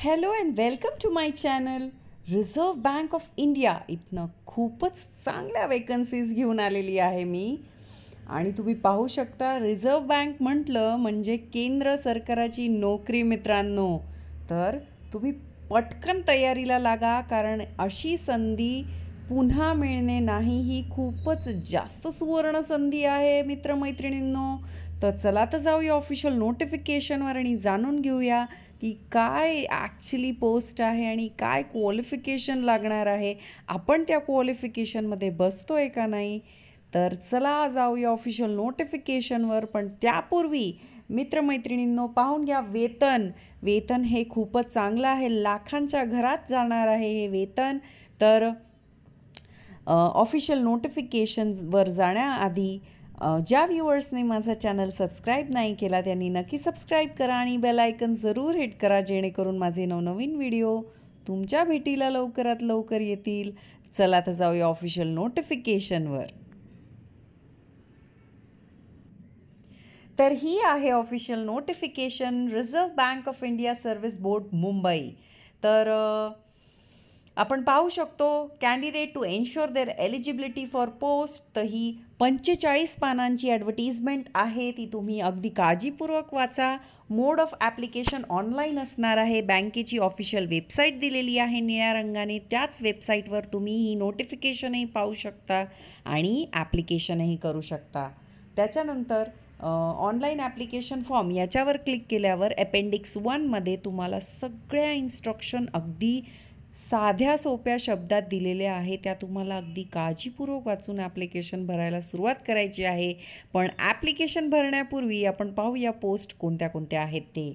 Hello and welcome to my channel. Reserve bank of India इथनं खूपच चांगल्या वेकन्सीज घेऊन आलेली आहे मी. आणि तुम्ही पाहू शकता, रिझर्व्ह बँक म्हटलं म्हणजे केंद्र सरकाराची नोकरी मित्रांनो. तर तुम्ही पटकन तयारीला लागा, कारण अशी संधी पुन्हा मिळणे नाही, ही खूपच जास्त सुवर्ण संधी आहे मित्रमैत्रिणींनो. तर चला तर जाऊया ऑफिशियल नोटिफिकेशनवर आणि जाणून घेऊया की काय ॲक्च्युली पोस्ट आहे आणि काय क्वालिफिकेशन लागणार आहे, आपण त्या क्वालिफिकेशनमध्ये बसतो आहे का नाही. तर चला जाऊया ऑफिशियल नोटिफिकेशनवर. पण त्यापूर्वी मित्रमैत्रिणींनो, पाहून घ्या वेतन हे खूपच चांगलं आहे. लाखांच्या घरात जाणार आहे हे वेतन. तर ऑफिशियल नोटिफिकेशन्सवर जाण्याआधी ज्या व्ह्युअर्सने माझा चॅनल सबस्क्राईब नाही केला त्यांनी नक्की सबस्क्राईब करा आणि बेल आयकन जरूर हिट करा, जेणेकरून माझे नवनवीन व्हिडिओ तुमच्या भेटीला लवकरात लवकर येतील. चला तर जाऊया ऑफिशियल नोटिफिकेशनवर. तर ही आहे official notification, reserve bank of India service board Mumbai. तर आपण पाहू शकतो, candidate to ensure their eligibility for post. तर ही 45 पानांची ॲडव्हर्टिजमेंट आहे, ती तुम्ही अगदी काळजीपूर्वक वाचा. मोड ऑफ ॲप्लिकेशन ऑनलाईन असणार आहे. बँकेची ऑफिशियल वेबसाईट दिलेली आहे निळ्या रंगाने, त्याच वेबसाईटवर तुम्ही ही नोटिफिकेशनही पाहू शकता आणि ॲप्लिकेशनही करू शकता. त्याच्यानंतर ऑनलाईन ॲप्लिकेशन फॉर्म याच्यावर क्लिक केल्यावर अपेंडिक्स 1मध्ये तुम्हाला सगळ्या इन्स्ट्रक्शन अगदी साध्या सोप्या शब्दात दिलेल्या आहे. त्या तुम्हाला अगदी काळजीपूर्वक वाचून ॲप्लिकेशन भरायला सुरुवात करायची आहे. पण ॲप्लिकेशन भरण्यापूर्वी आपण पाहूया पोस्ट कोणत्या कोणत्या आहेत ते.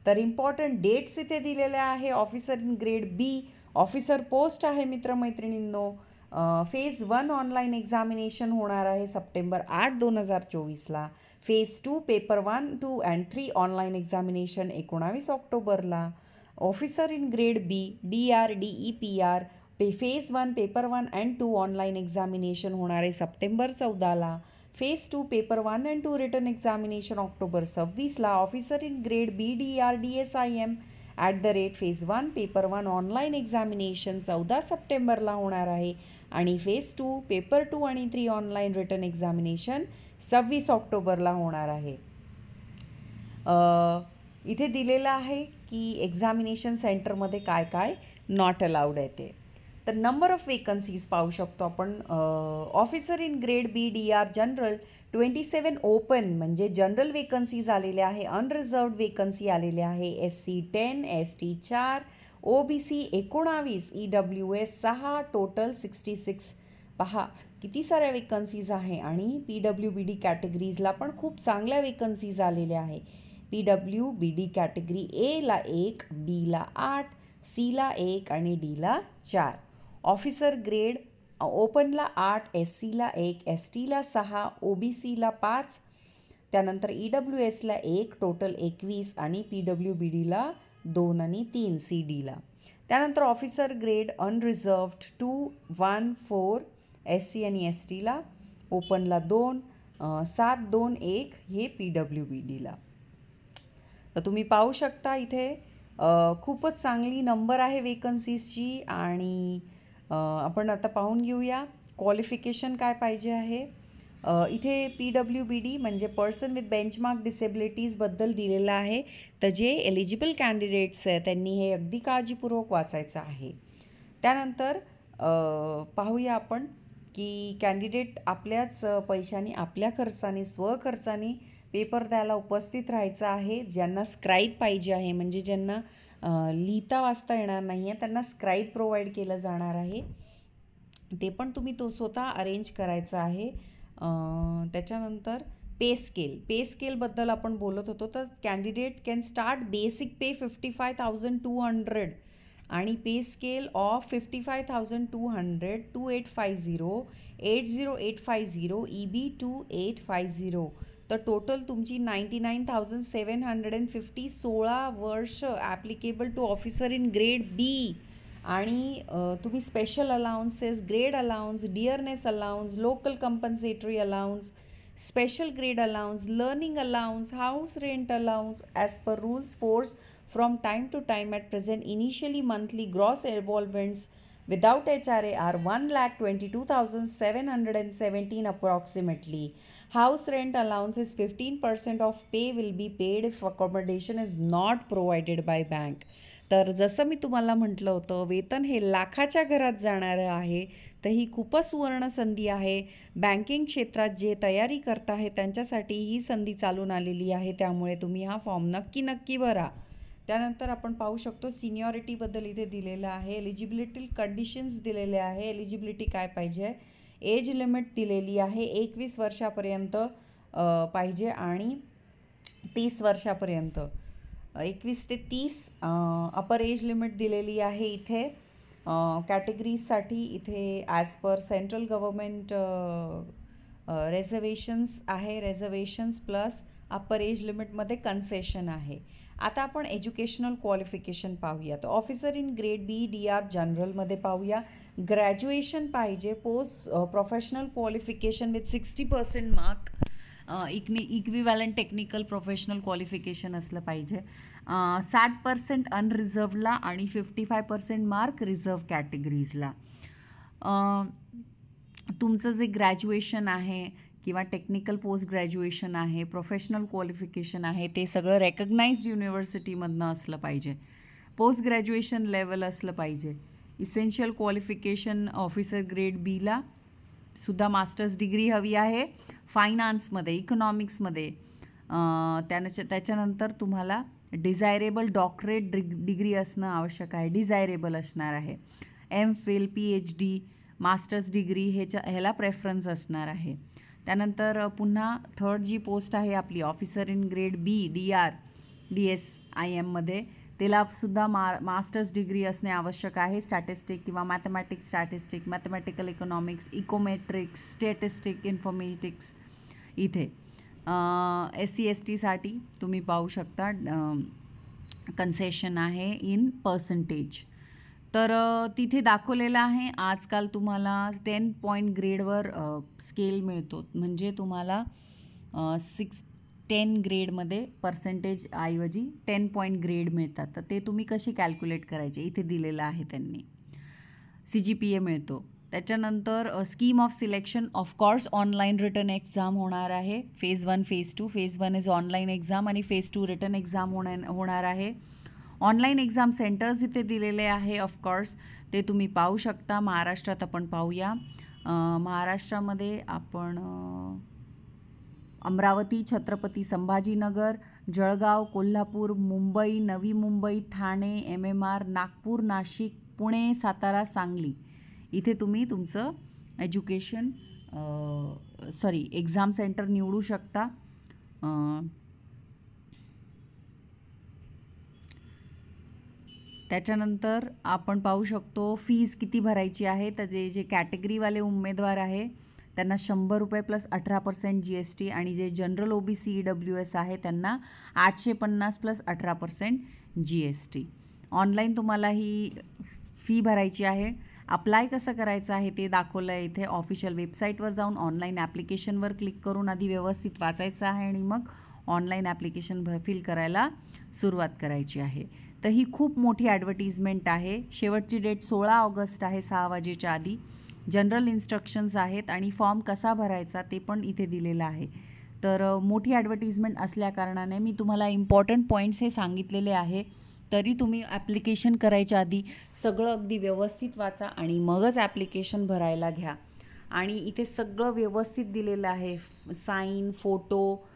तर इम्पॉर्टंट डेट्स इथे दिलेल्या आहे. Officer in grade B officer post आहे मित्रमैत्रिणींनो. फेज 1 ऑनलाईन एक्झामिनेशन होणार आहे सप्टेंबर 8, 2024ला. Phase 2 paper 1, 2 and 3 online examination 19 ऑक्टोबरला. Officer in grade B DRDEPR phase 1 paper 1 and 2 online examination होणार आहे सप्टेंबर 14ला. Phase 2 paper 1 and 2 written examination October 26ला. Officer in grade B DRDSIM phase 1 paper 1 online examination 14 सप्टेंबरला होणार आहे. आणि phase 2 paper 2 आणि 3 ऑनलाईन रिटर्न एक्झामिनेशन 26 ऑक्टोबरला होणार आहे. इथे दिलेलं आहे की एक्झामिनेशन सेंटरमध्ये काय काय नॉट अलाउड आहे ते. तर नंबर ऑफ वेकन्सीज पाहू शकतो आपण. Officer in grade B DR general 27 open म्हणजे जनरल वेकन्सीज आलेल्या आहे. अनरिझर्व्ड वेकन्सी आलेल्या आहे. SC 10, ST 4, OBC 19, EWS 6, total 66. पहा किती साऱ्या वेकन्सीज आहे. आणि PWBD कॅटेगरीजला पण खूप चांगल्या वेकन्सीज आलेल्या आहे. PWBD कॅटेगरी Aला 1, Bला 8, Cला 1 आणि Dला 4. ऑफिसर ग्रेड ओपनला 8, SCला 1, STला 6, OBCला 5, त्यानंतर EWSला 1, टोटल 21 आणि PWBDला 2 आणि 3 CDला. त्यानंतर ऑफिसर ग्रेड अनरिझर्व्ड 2, 1, 4 SC आणि STला, ओपनला 2, 7, 2, 1 हे PWBDला. तर तुम्ही पाहू शकता इथे खूपच चांगली नंबर आहे वेकन्सीजची. आणि आपण आता पाहून घेऊया क्वालिफिकेशन काय पाहिजे आहे. इथे PWBD म्हणजे पर्सन विथ बेंचमार्क डिसेबिलिटीजबद्दल दिलेलं आहे. तर जे एलिजिबल कॅन्डिडेट्स आहे त्यांनी हे अगदी काळजीपूर्वक वाचायचं आहे. त्यानंतर पाहूया आपण की कॅन्डिडेट आपल्याच पैशाने, आपल्या खर्चाने, स्वखर्चाने पेपर द्यायला उपस्थित राहायचं आहे. ज्यांना स्क्राईब पाहिजे आहे, म्हणजे ज्यांना लिहिता वाचता येणार नाही आहे, त्यांना स्क्राईब प्रोव्हाइड केलं जाणार आहे. ते पण तुम्ही स्वतः अरेंज करायचं आहे. त्याच्यानंतर पे स्केलबद्दल आपण बोलत होतो. तर कॅन्डिडेट कॅन स्टार्ट बेसिक पे 55,200 आणि पे स्केल ऑफ 55,200, 2850, 80850, EB 2850. तर टोटल तुमची 99,750. 16 वर्ष applicable to officer in grade B. आणि तुम्ही special allowances, grade allowance, dearness allowance, local compensatory allowance, special grade allowance, learning allowance, house rent allowance as per rules force from time to time. At present, initially monthly gross involvements without HRA are 1,22,717 approximately. House rent allowance is 15% of pay will be paid if accommodation is not provided by bank. तर जसं मी तुम्हाला म्हटलं होतं, वेतन हे लाखाच्या घरात जाणारं आहे. तर ही खूपच सुवर्ण संधी आहे. बँकिंग क्षेत्रात जे तयारी करत आहे त्यांच्यासाठी ही संधी चालून आलेली आहे. त्यामुळे तुम्ही हा फॉर्म नक्की भरा. त्यानंतर आपण पाहू शकतो सिनियरिटीबद्दल इथे दिलेलं आहे. एलिजिबिलिटी कंडिशन्स दिलेले आहे. एलिजिबिलिटी काय पाहिजे, एज लिमिट दिलेली आहे 21 वर्षापर्यंत पाहिजे आणि 30 वर्षापर्यंत 21 ते 30 अपर एज लिमिट दिलेली आहे. इथे कॅटेगरीजसाठी इथे as per central government reservations आहे. रिझर्वेशन्स प्लस अपर एज लिमिटमध्ये कन्सेशन आहे. आता आपण एज्युकेशनल क्वालिफिकेशन पाहूया. तर officer in grade B DR जनरलमध्ये पाहूया. ग्रॅज्युएशन पाहिजे. Post professional qualification with 60% mark. Equivalent technical professional qualification असलं पाहिजे. 60% अनरिझर्वला आणि 55% मार्क रिझर्व कॅटेगरीजला. तुमचं जे ग्रॅज्युएशन आहे किंवा टेक्निकल पोस्ट ग्रॅज्युएशन आहे, प्रोफेशनल क्वालिफिकेशन आहे, ते सगळं रेकग्नाइज्ड युनिव्हर्सिटीमधनं असलं पाहिजे. पोस्ट ग्रॅज्युएशन लेवल असलं पाहिजे. इसेन्शियल क्वालिफिकेशन ऑफिसर ग्रेड बीला सुद्धा मास्टर्स डिग्री हवी आहे फायनान्समध्ये, इकॉनॉमिक्समध्ये. त्याच्यानंतर तुम्हाला डिझायरेबल डॉक्टरेट डिग्री असणं आवश्यक आहे. डिझायरेबल असणार आहे. MPhil PhD मास्टर्स डिग्री ह्याला प्रेफरन्स असणार आहे. त्यानंतर पुन्हा थर्ड जी पोस्ट आहे आपली officer in grade B DR DSIMमध्ये, त्याला सुद्धा मास्टर्स डिग्री असणे आवश्यक आहे. स्टॅटिस्टिक किंवा mathematics statistic, mathematical economics, econometrics, statistic, informatics. इथे SC STसाठी तुम्ही पाहू शकता कन्सेशन आहे इन पर्सेंटेज. तर तिथे दाखवलेलं आहे. आजकाल तुम्हाला 10 पॉईंट ग्रेडवर स्केल मिळतो. म्हणजे तुम्हाला 10 ग्रेडमध्ये पर्सेंटेज ऐवजी 10 पॉईंट ग्रेड मिळतात. तर ते तुम्ही कशी कॅल्क्युलेट करायचे इथे दिलेलं आहे त्यांनी. CGPA मिळतो. त्याच्यानंतर scheme of selection of course online written exam होणार आहे. Phase 1 phase 2. Phase 1 is online exam आणि फेज 2 रिटर्न एक्झाम होणार आहे. ऑनलाईन एक्झाम सेंटर्स इथे दिलेले आहे. ऑफकोर्स ते तुम्ही पाहू शकता. महाराष्ट्रात आपण पाहूया. महाराष्ट्रामध्ये आपण अमरावती, छत्रपती संभाजीनगर, जळगाव, कोल्हापूर, मुंबई, नवी मुंबई, ठाणे, MMR, नागपूर, नाशिक, पुणे, सातारा, सांगली इथे तुम्ही तुमचं एक्झाम सेंटर निवडू शकता. त्याच्यानंतर आपण पाहू शकतो फीज किती भरायची आहे. तर जे कॅटेगरीवाले उमेदवार आहे त्यांना ₹100 प्लस 18% GST आणि जे जनरल OBC EWS आहे त्यांना 850 प्लस 18% GST. ऑनलाईन तुम्हाला ही फी भरायची आहे. अप्लाय कसं करायचं आहे ते दाखवलं आहे इथे. ऑफिशियल वेबसाईटवर जाऊन ऑनलाईन ॲप्लिकेशनवर क्लिक करून आधी व्यवस्थित वाचायचं आहे आणि मग ऑनलाईन ॲप्लिकेशन फिल करायला सुरुवात करायची आहे. तर ही खूप मोठी ॲडव्हर्टिजमेंट आहे. शेवटची डेट 16 ऑगस्ट आहे 6 वाजेच्या आधी. जनरल इन्स्ट्रक्शन्स आहेत आणि फॉर्म कसा भरायचा ते पण इथे दिलेलं आहे. तर मोठी ॲडव्हर्टिजमेंट असल्याकारणाने मी तुम्हाला इम्पॉर्टंट पॉईंट्स हे सांगितलेले आहे. तरी तुम्ही ॲप्लिकेशन करायच्या आधी सगळं अगदी व्यवस्थित वाचा आणि मगच ॲप्लिकेशन भरायला घ्या. आणि इथे सगळं व्यवस्थित दिलेलं आहे. साईन, फोटो,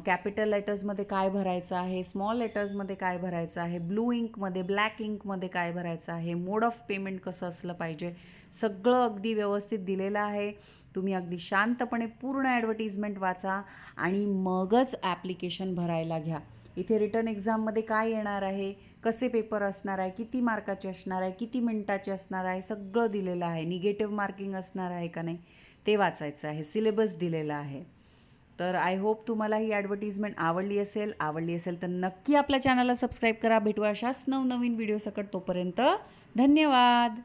कॅपिटल लेटर्समध्ये काय भरायचं आहे, स्मॉल लेटर्समध्ये काय भरायचं आहे, ब्लू इंकमध्ये, ब्लॅक इंकमध्ये काय भरायचं आहे, मोड ऑफ पेमेंट कसं असलं पाहिजे, सगळं अगदी व्यवस्थित दिलेलं आहे. तुम्ही अगदी शांतपणे पूर्ण ॲडव्हर्टिजमेंट वाचा आणि मगच ॲप्लिकेशन भरायला घ्या. इथे रिटर्न एक्झाममध्ये काय येणार आहे, कसे पेपर असणार आहे, किती मार्काचे असणार आहे, किती मिनिटाचे असणार आहे, सगळं दिलेलं आहे. निगेटिव्ह मार्किंग असणार आहे का नाही ते वाचायचं आहे. सिलेबस दिलेला आहे. तर आय होप तुम्हाला ही ॲडव्हर्टिजमेंट आवडली असेल तर नक्की आपल्या चॅनलला सबस्क्राईब करा. भेटू अशाच नवनवीन व्हिडिओ सकट. तोपर्यंत धन्यवाद.